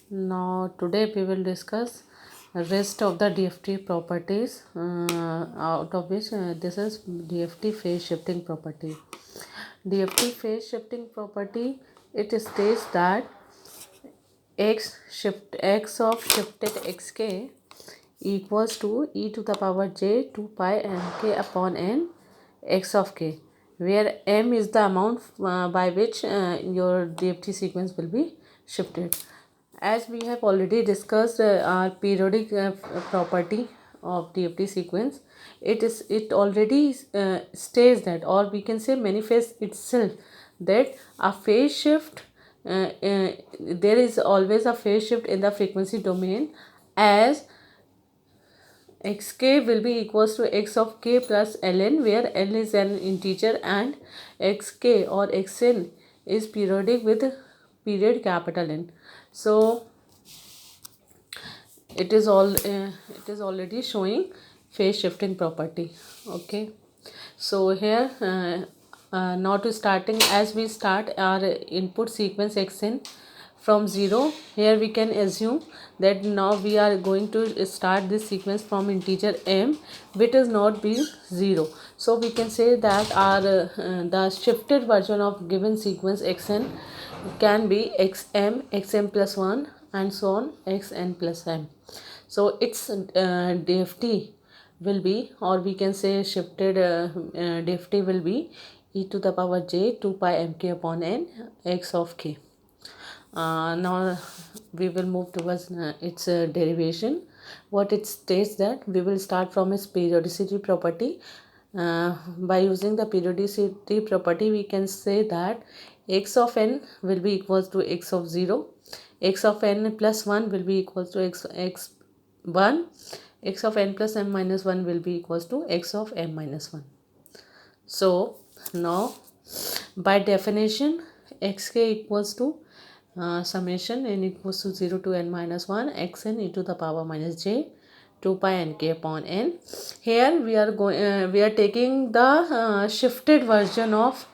Now today we will discuss rest of the DFT properties, out of which this is DFT phase shifting property. DFT phase shifting property, it states that x of shifted xk equals to e to the power j 2 pi m k upon n x of k, where m is the amount by which your DFT sequence will be shifted. As we have already discussed our periodic property of DFT sequence, it already states that, or we can say manifests itself, that a phase shift, there is always a phase shift in the frequency domain, as xk will be equals to x of k plus ln, where l is an integer and xk or xn is periodic with period capital N. So it is already showing phase shifting property. Okay, so here now to starting, as we start our input sequence xn from 0, here we can assume that now we are going to start this sequence from integer m, which is not be 0. So we can say that our the shifted version of given sequence xn can be xm, xm plus 1, and so on, xn plus m. So its DFT will be, or we can say shifted DFT will be e to the power j 2 pi mk upon n x of k. Now we will move towards its derivation. What it states, that we will start from its periodicity property. By using the periodicity property, we can say that x of n will be equals to x of 0, x of n plus 1 will be equals to x 1, x of n plus m minus 1 will be equals to x of m minus 1. So now by definition, xk equals to summation n equals to 0 to n minus 1 xn e to the power minus j 2 pi nk upon n. Here we are taking the shifted version of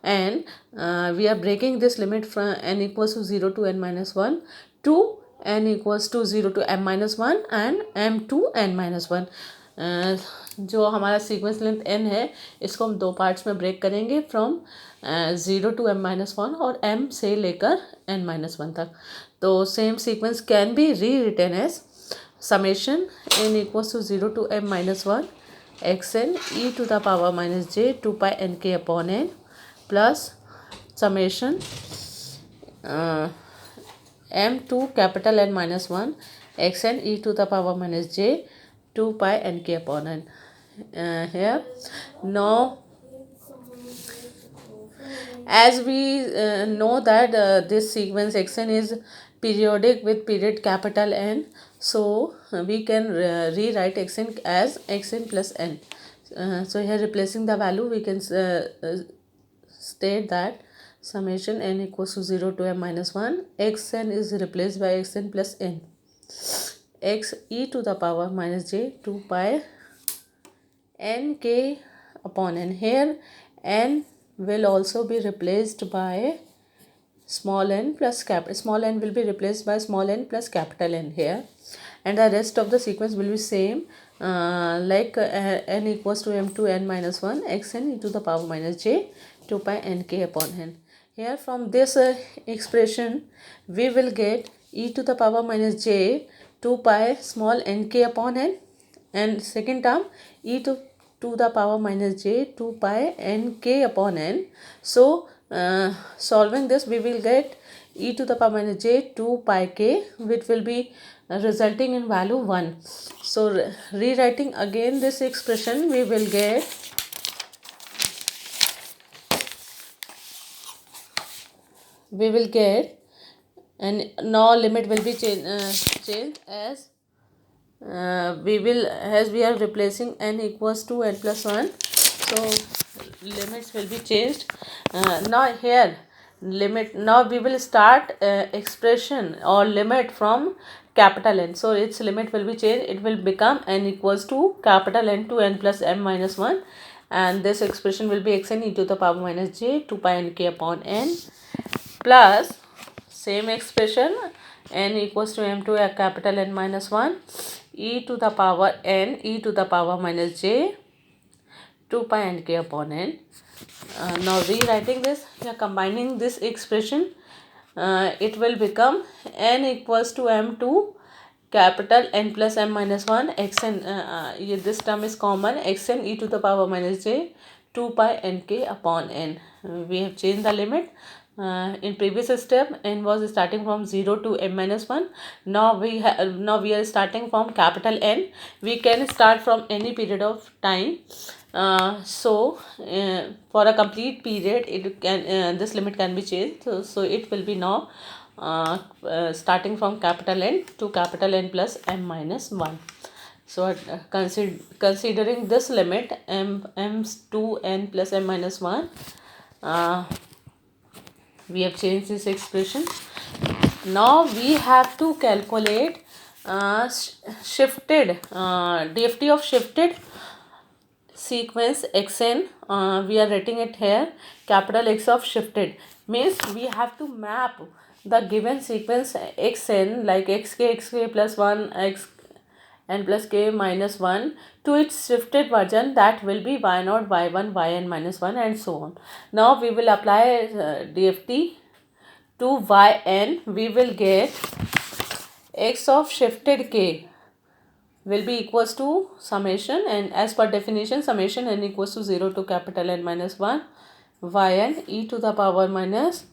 n. We are breaking this limit from n equals to 0 to n minus 1 to n equals to 0 to m minus 1 and m to n minus 1. जो हमारा sequence length n है, इसको हम दो parts में break करेंगे, from 0 to m minus 1 और m से लेकर n माइनस 1 तक. तो same sequence can be rewritten as summation n equals to 0 to m minus 1 xn e to the power minus j 2 pi nk upon n plus summation m to capital N minus 1 xn e to the power minus j 2 pi nk upon n. Here now, as we know that this sequence xn is periodic with period capital N, so we can rewrite xn as xn plus n. So here replacing the value, we can state that summation n equals to 0 to m minus 1 xn is replaced by xn plus n, x e to the power minus j 2 pi nk upon n. Here n will also be replaced by small n plus small n will be replaced by small n plus capital N here, and the rest of the sequence will be same, like n equals to m to n minus 1 xn e to the power minus j 2 pi nk upon n. Here from this expression, we will get e to the power minus j 2 pi small nk upon n, and second term e to the power minus j 2 pi nk upon n. So solving this, we will get e to the power minus j 2 pi k, which will be resulting in value 1. So rewriting again this expression, we will get and now limit will be changed as we are replacing n equals to n plus 1, so limits will be changed. Now here now we will start expression or limit from capital N, so its limit will be changed. It will become n equals to capital N to n plus m minus 1, and this expression will be xn e to the power minus j 2 pi nk upon n plus same expression, n equals to m to a capital N minus 1 e to the power n e to the power minus j 2 pi n k upon n. Now rewriting this, we are combining this expression. It will become n equals to m to capital N plus m minus 1 xn, this term is common, xn e to the power minus j 2 pi nk upon n. We have changed the limit. In previous step, n was starting from 0 to m minus 1. Now we are starting from capital N. We can start from any period of time. For a complete period, it can this limit can be changed. So it will be now starting from capital N to capital N plus m minus 1. So considering this limit m to n plus m minus 1, we have changed this expression. Now we have to calculate shifted DFT of shifted sequence xn. We are writing it here, capital X of shifted, means we have to map the given sequence xn, like xk plus 1 x n plus k minus 1, to its shifted version, that will be y0 y1 yn minus 1 and so on. Now we will apply DFT to yn. We will get x of shifted k will be equals to summation, and as per definition, summation n equals to 0 to capital N minus 1 yn e to the power minus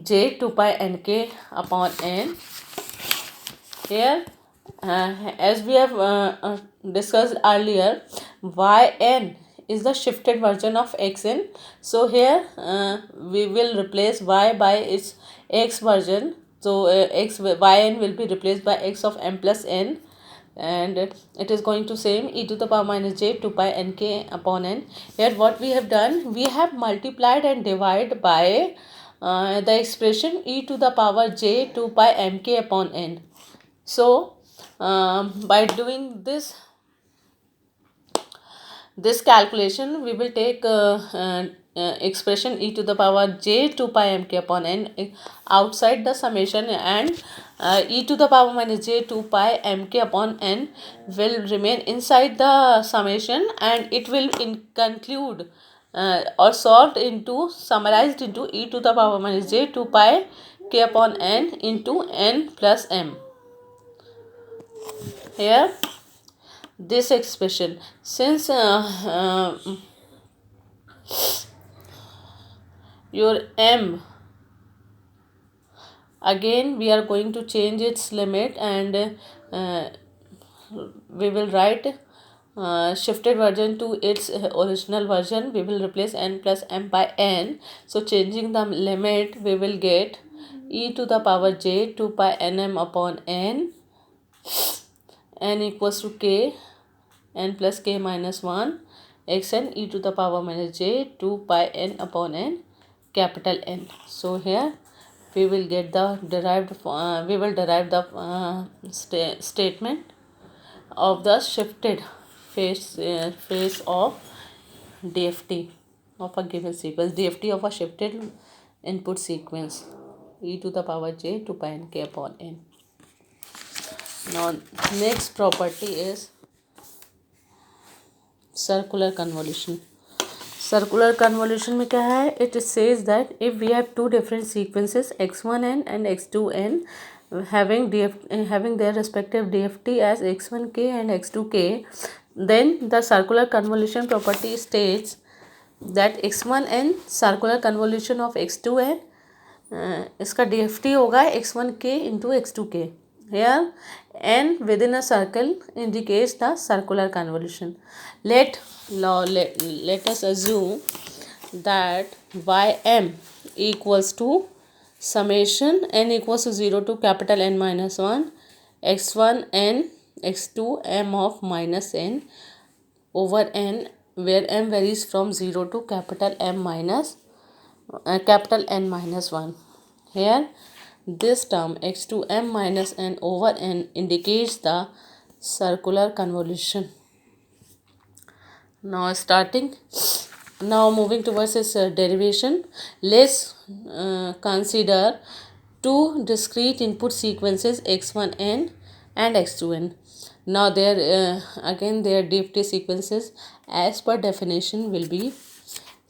j 2 pi nk upon n. Here, as we have discussed earlier, yn is the shifted version of xn. So here we will replace y by its x version. So yn will be replaced by x of m plus n, and it is going to same e to the power minus j 2 pi nk upon n. Here what we have done, we have multiplied and divided by the expression e to the power j 2 pi mk upon n. So by doing this calculation, we will take expression e to the power j 2 pi mk upon n outside the summation, and e to the power minus j 2 pi mk upon n will remain inside the summation, and it will conclude or summarized into e to the power minus j 2 pi k upon n into n plus m. Here, this expression, since your m, again we are going to change its limit, and we will write shifted version to its original version. We will replace n plus m by n. So changing the limit, we will get e to the power j 2 pi nm upon n equals to k n plus k minus 1 xn e to the power minus j 2 pi n upon n capital N. So here we will get the derive the statement of the shifted phase of DFT of a given sequence, DFT of a shifted input sequence e to the power j 2 pi n k upon n. Now next property is circular convolution. Circular convolution में क्या है? It says that if we have two different sequences x1n and x2n having their respective DFT as x1k and x2k, then the circular convolution property states that x1n circular convolution of x2n इसका DFT होगा x1k into x2k. Here n within a circle indicates the circular convolution. Let us assume that ym equals to summation n equals to 0 to capital N minus 1 x1 n x2 m of minus n over n, where m varies from 0 to capital N minus 1. Here this term x2 m minus n over n indicates the circular convolution. Now moving towards its derivation, let's consider two discrete input sequences x1n and x2n. Now again their DFT sequences as per definition will be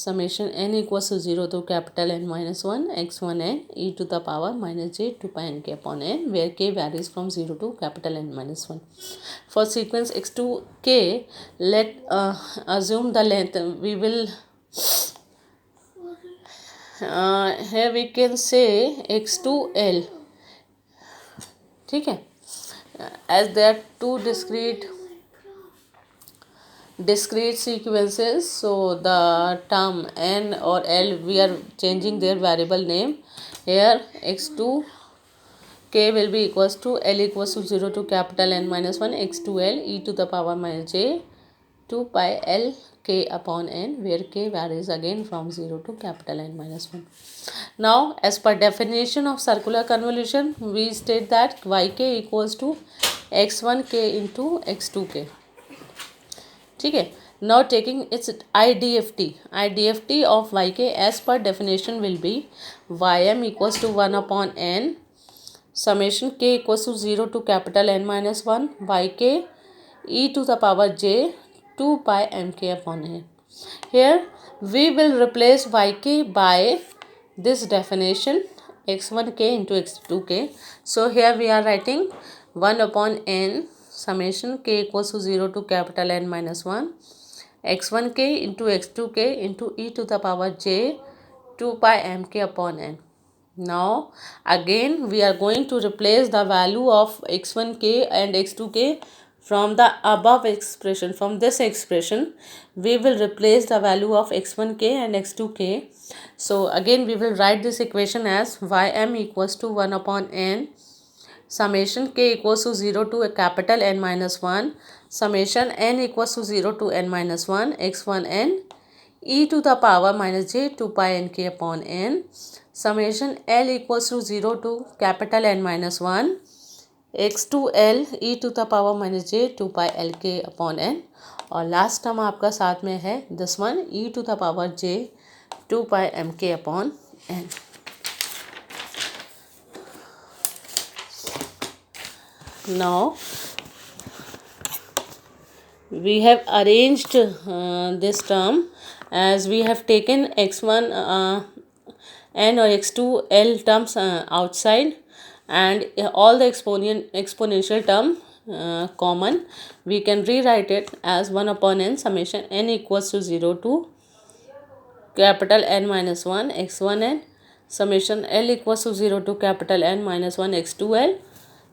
summation n equals to 0 to capital N minus 1 x1n e to the power minus j 2 pi n k upon n, where k varies from 0 to capital N minus 1. For sequence x2k, let assume the length. We will here we can say x2l. ठीक है, as there are two discrete sequences, so the term n or l, we are changing their variable name. Here x2 k will be equals to l equals to 0 to capital N minus 1 x2l e to the power minus j 2 pi l k upon n, where k varies again from 0 to capital N minus 1. Now as per definition of circular convolution, we state that yk equals to x1k into x2k. ठीक है. Now taking its IDFT of yk as per definition will be ym equals to 1 upon n summation k equals to 0 to capital N minus 1 yk e to the power j 2 pi mk upon n. Here we will replace yk by this definition x1k into x2k. So here we are writing 1 upon n summation k equals to 0 to capital N minus 1 x1k into x2k into e to the power j 2 pi mk upon n. Now again we are going to replace the value of x1k and x2k from the above expression. From this expression we will replace the value of x1k and x2k. So again we will write this equation as ym equals to 1 upon n summation k equals to 0 to a capital N minus 1 summation n equals to 0 to n minus 1 x1n e to the power minus j 2 pi nk upon n summation l equals to 0 to capital N minus 1 x2l e to the power minus j 2 pi lk upon n. और last term आपका साथ में है this one e to the power j 2 pi mk upon n. Now we have arranged this term as we have taken x1 n or x2 l terms outside and all the exponential term common. We can rewrite it as 1 upon n summation n equals to 0 to capital N minus 1 x1n summation l equals to 0 to capital N minus 1 x2l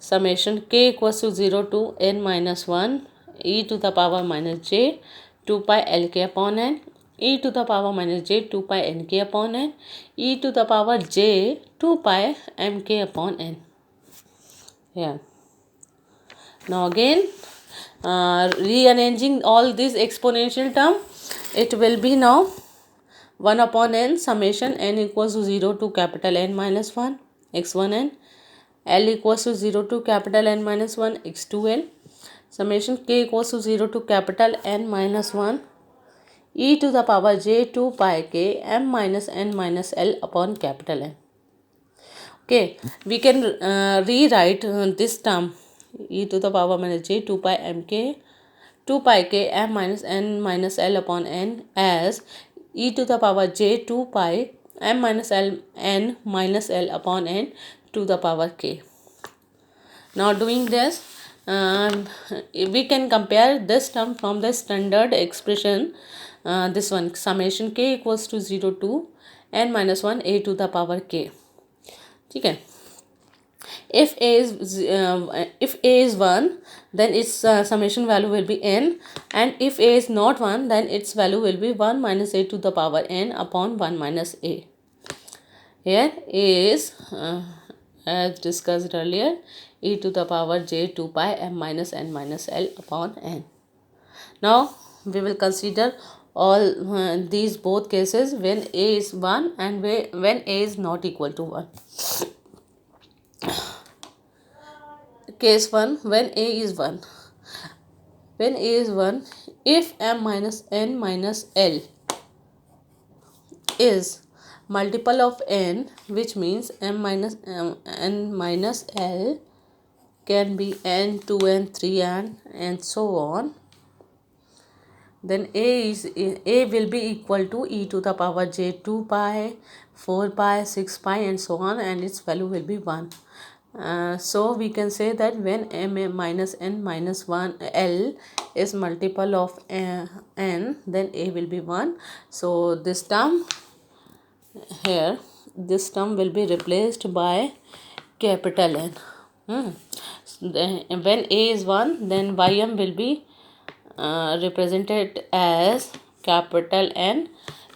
summation k equals to 0 to n minus 1 e to the power minus j 2 pi lk upon n e to the power minus j 2 pi nk upon n e to the power j 2 pi mk upon n. Yeah. Now again rearranging all these exponential term, it will be now 1 upon n summation n equals to 0 to capital N minus 1 x1n l equals to 0 to capital N minus 1 x2l summation k equals to 0 to capital N minus 1 e to the power j 2 pi k m minus n minus l upon capital N. Okay, we can rewrite this term e to the power minus j 2 pi mk 2 pi k m minus n minus l upon n as e to the power j 2 pi m minus l n minus l upon n to the power k. Now doing this we can compare this term from the standard expression this one summation k equals to 0 to n minus 1 a to the power k. ठीक है. If a is 1 then its summation value will be n, and if a is not 1 then its value will be 1 minus a to the power n upon 1 minus a. Here a is as discussed earlier e to the power j 2 pi m minus n minus l upon n. Now we will consider all these both cases when a is 1 and when a is not equal to 1. Case 1, when a is 1. When a is 1, if m minus n minus l is multiple of n, which means n minus n minus l can be n, 2, n, 3, and so on, then a will be equal to e to the power j 2 pi, 4 pi, 6 pi, and so on, and its value will be 1. So we can say that when m minus n minus 1 l is multiple of n, then a will be 1. So this term here, this term will be replaced by capital N. When a is 1, then ym will be represented as capital N.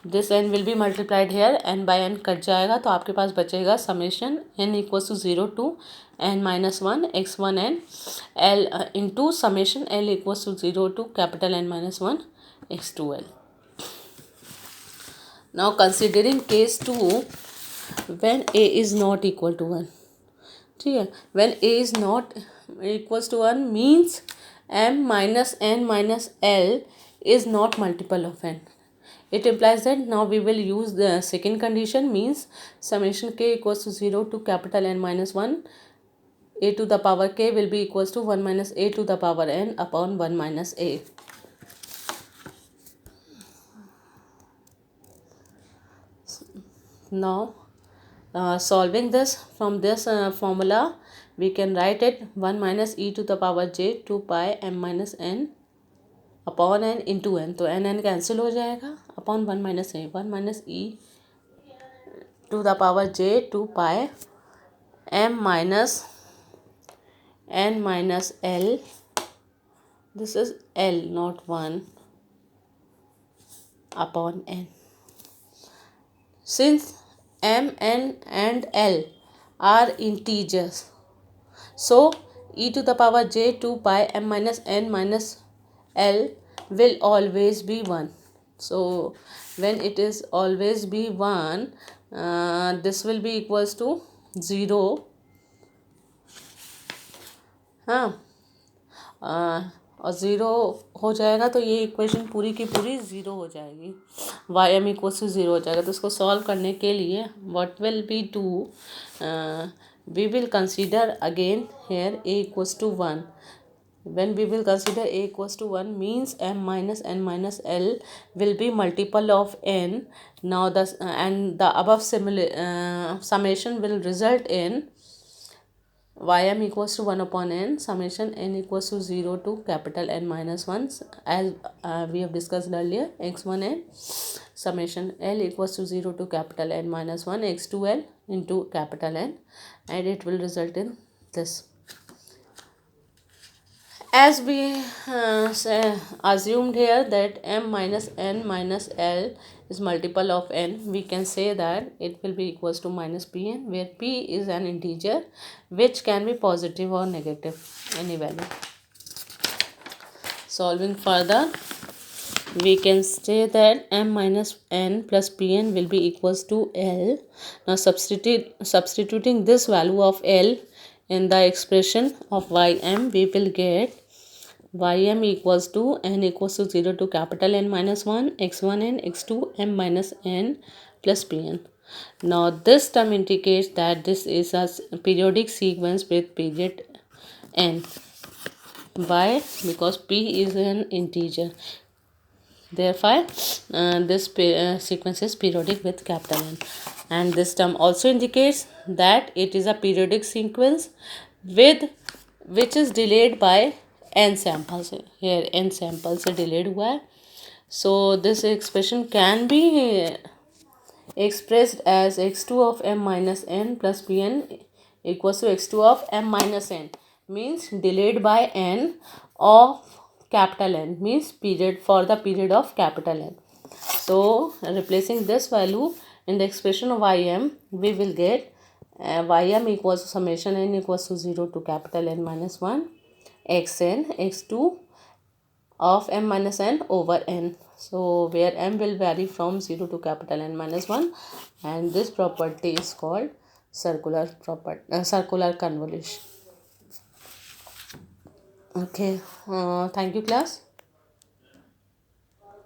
This n will be multiplied here, n by n cut जाएगा, तो आपके पास बचेगा summation n equals to 0 to n minus 1 x1n l into summation l equals to 0 to capital N minus 1 x2l. Now considering case 2, when a is not equal to 1, ठीक है, when a is not equals to 1 means m minus n minus l is not multiple of n. It implies that now we will use the second condition, means summation k equals to 0 to capital N minus 1 a to the power k will be equals to 1 minus a to the power n upon 1 minus a. Now solving this from this formula, we can write it 1 minus e to the power j 2 pi m minus n upon n into n, तो n cancel हो जाएगा, upon 1 minus a, 1 minus e to the power j 2 pi m minus n minus l, this is l not 1, upon n. Since m, n and l are integers, so e to the power j 2 pi m minus n minus l will always be 1. So when it is always be 1, this will be equals to 0. हाँ, और 0 हो जाएगा तो ये equation पूरी की पूरी 0 हो जाएगी, वाई एम इक्वल्स टू 0 हो जाएगा. तो इसको सॉल्व करने के लिए what will be do, we will consider again here a equals to 1. When we will consider a equals to 1 means m minus n minus l will be multiple of n. Now and the above summation will result in ym equals to 1 upon n summation n equals to 0 to capital N minus 1, as we have discussed earlier, x1n summation l equals to 0 to capital N minus 1 x2l into capital N, and it will result in this. As we assumed here that m minus n minus l is multiple of n, we can say that it will be equals to minus pn, where p is an integer which can be positive or negative, any value. Solving further, we can say that m minus n plus pn will be equals to l. Now substituting this value of l in the expression of ym, we will get ym equals to n equals to 0 to capital N minus 1 x1n x2 m minus n plus pn. Now this term indicates that this is a periodic sequence with period n. Why? Because p is an integer, therefore this sequence is periodic with capital N. And this term also indicates that it is a periodic sequence with which is delayed by n samples. Here n samples से delayed हुआ है. So this expression can be expressed as x2 of m minus n plus pn equals to x2 of m minus n, means delayed by n of capital N, means period for the period of capital N. So replacing this value in the expression of ym, we will get ym equals to summation n equals to 0 to capital N minus 1 xn x2 of m minus n over n. So where m will vary from 0 to capital N minus 1, and this property is called circular convolution. Okay, thank you class.